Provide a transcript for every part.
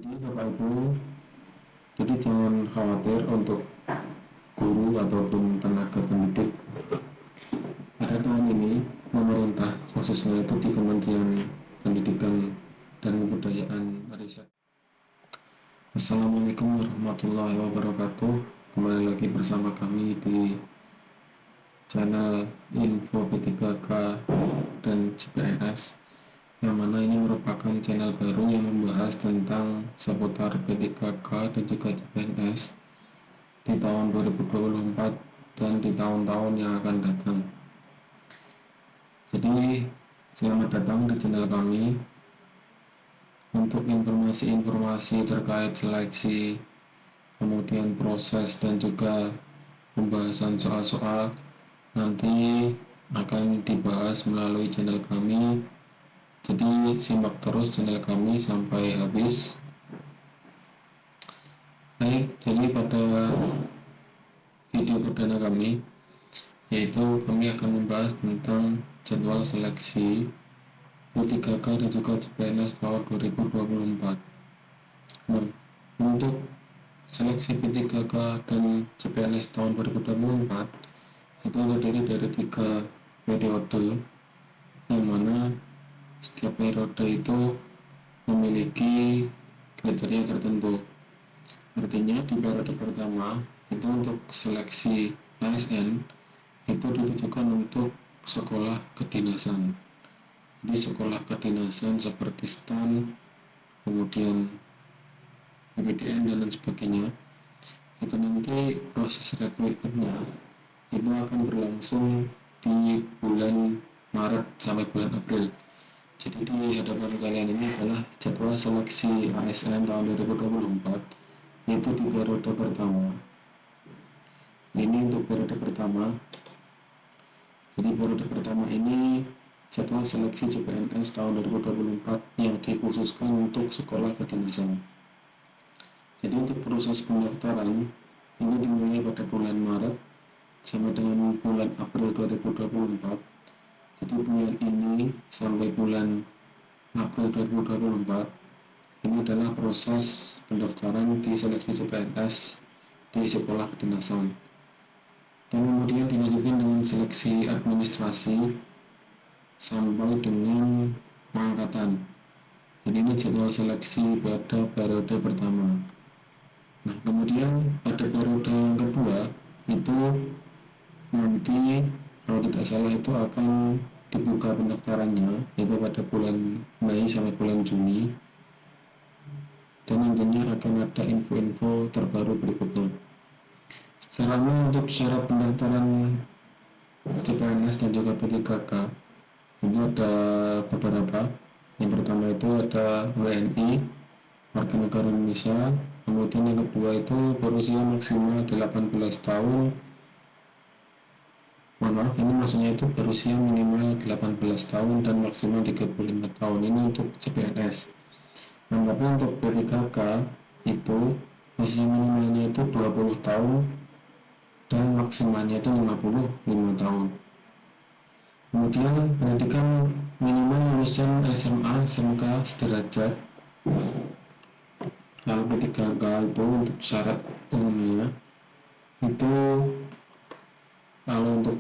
Jadi Bapak Ibu, jadi jangan khawatir untuk guru ataupun tenaga pendidik. Pada tahun ini, pemerintah khususnya itu di Kementerian Pendidikan dan Kebudayaan Riset. Assalamualaikum warahmatullahi wabarakatuh. Kembali lagi bersama kami di channel Info P3K dan CPNS, yang mana ini merupakan channel baru yang membahas tentang seputar P3K dan juga CPNS di tahun 2024 dan di tahun-tahun yang akan datang. Jadi selamat datang di channel kami untuk informasi-informasi terkait seleksi, kemudian proses dan juga pembahasan soal-soal nanti akan dibahas melalui channel kami. Jadi simak terus channel kami sampai habis. Baik, jadi pada video perdana kami, yaitu kami akan membahas tentang jadwal seleksi P3K dan juga CPNS tahun 2024. Nah, untuk seleksi P3K dan CPNS tahun 2024 itu terdiri dari 3 periode, yang mana setiap periode itu memiliki kriteria tertentu. Artinya di periode pertama itu untuk seleksi ASN itu ditujukan untuk sekolah kedinasan. Jadi sekolah kedinasan seperti STAN, kemudian PPDN dan lain sebagainya. Itu nanti proses rekrutmennya itu akan berlangsung di bulan Maret sampai bulan April. Jadi di hadapan kalian ini adalah jadwal seleksi ASN tahun 2024, itu di periode pertama. Ini untuk periode pertama. Jadi periode pertama ini jadwal seleksi CPNS tahun 2024 yang dikhususkan untuk sekolah kedinasan. Jadi untuk proses pendaftaran ini dimulai pada bulan Maret sampai dengan bulan April 2024. Jadi bulan ini sampai bulan April 2024 ini adalah proses pendaftaran di seleksi CPNS di sekolah kedinasan, dan kemudian dilanjutkan dengan seleksi administrasi sampai dengan pengangkatan. Jadi ini jadwal seleksi pada periode pertama. Nah, kemudian pada periode yang kedua itu nanti kalau tidak salah itu akan dibuka pendaftarannya yaitu pada bulan Mei sampai bulan Juni, dan nantinya akan ada info-info terbaru berikutnya. Secara umum untuk syarat pendaftaran CPNS dan juga P3K itu ada beberapa. Yang pertama itu ada WNI, warga negara Indonesia. Kemudian yang kedua itu berusia maksimal 18 tahun. Maaf, ini maksudnya itu berusia minimal 18 tahun dan maksimal 35 tahun. Ini untuk CPNS. Nah, tapi untuk P3K itu usia minimalnya itu 20 tahun dan maksimalnya itu 55 tahun. Kemudian pendidikan minimal lulusan SMA, SMK sederajat. Lalu P3K itu untuk syarat umumnya itu kalau untuk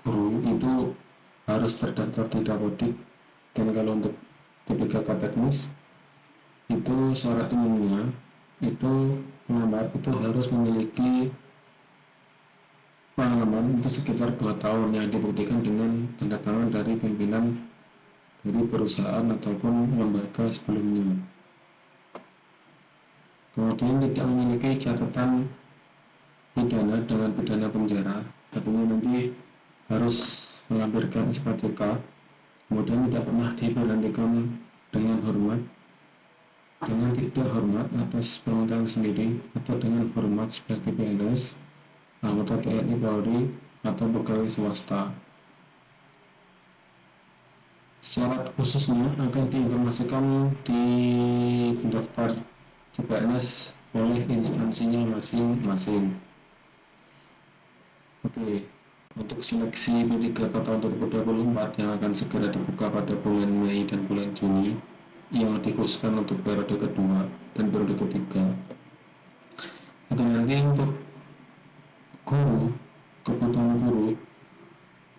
guru itu harus terdaftar di Dapodik, dan kalau untuk P3K teknis itu syarat umumnya itu pelamar itu harus memiliki pengalaman itu sekitar 2 tahun yang dibuktikan dengan tanda tangan dari pimpinan dari perusahaan ataupun lembaga sebelumnya. Kemudian tidak memiliki catatan pidana dengan pidana penjara, artinya nanti harus melampirkan SKCK. Kemudian tidak pernah diberhentikan dengan hormat, dengan tidak hormat atas permintaan sendiri, atau dengan hormat sebagai PNS, anggota TNI, Polri, atau pegawai swasta. Syarat khususnya akan diinformasikan di pendaftar CPNS oleh instansinya masing-masing. Oke, untuk seleksi P3K tahun 2024 yang akan segera dibuka pada bulan Mei dan bulan Juni yang dikhususkan untuk periode kedua dan periode ketiga. Itu nanti untuk guru, kebutuhan guru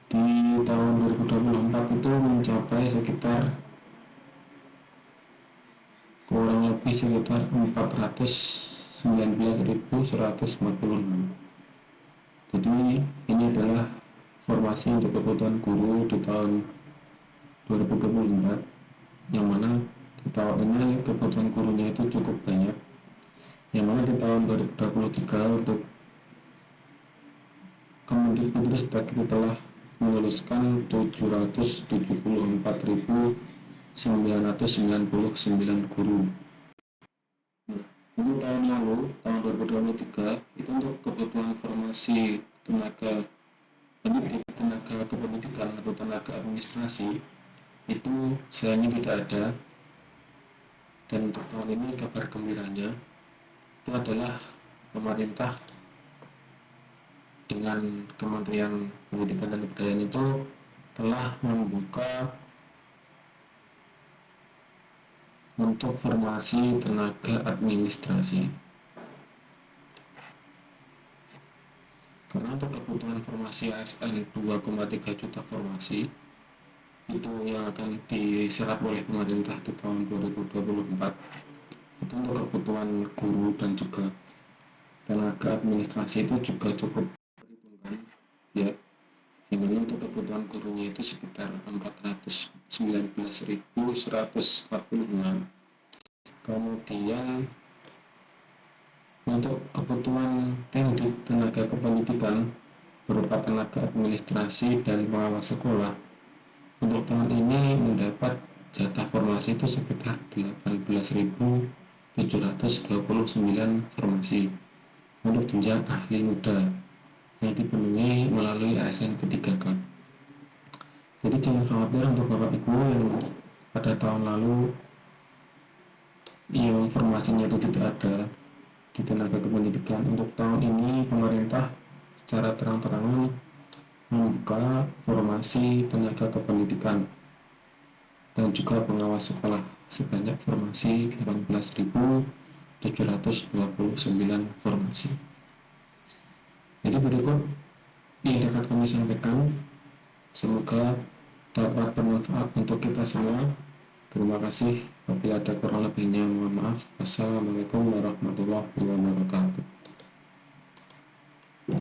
di tahun 2024 itu mencapai sekitar kurang lebih sekitar 419.146. Jadi ini adalah formasi untuk kebutuhan guru di tahun 2024, yang mana di tahun ini kebutuhan gurunya itu cukup banyak, yang mana di tahun 2023 untuk Kemendikbudristek itu telah meluluskan 774.999 guru. Untuk tahun lalu, tahun 2023, itu untuk kebutuhan formasi tenaga pendidik, tenaga kependidikan atau tenaga administrasi itu sayangnya tidak ada. Dan untuk tahun ini kabar gembiranya itu adalah pemerintah dengan Kementerian Pendidikan dan Kebudayaan itu telah membuka untuk formasi tenaga administrasi. Karena untuk kebutuhan formasi ASN 2,3 juta formasi itu yang akan diserap oleh pemerintah di tahun 2024, itu untuk kebutuhan guru dan juga tenaga administrasi itu juga cukup diperhitungkan ya, dimana untuk kebutuhan gurunya itu sekitar 419.146. Kemudian untuk kebutuhan tendik, tenaga kependidikan berupa tenaga administrasi dan pengawas sekolah, untuk tahun ini mendapat jatah formasi itu sekitar 18.729 formasi untuk jenjang ahli muda yang dipenuhi melalui ASN ke-3K. Jadi jangan khawatir untuk Bapak Ibu yang pada tahun lalu yang formasinya itu tidak ada di tenaga kependidikan. Untuk tahun ini pemerintah secara terang-terangan membuka formasi tenaga kependidikan dan juga pengawas sekolah sebanyak formasi 18.729 formasi. Jadi berikut yang dapat kami sampaikan, semoga dapat bermanfaat untuk kita semua. Terima kasih. Apabila ada kurang lebihnya mohon maaf. Wassalamualaikum warahmatullahi wabarakatuh.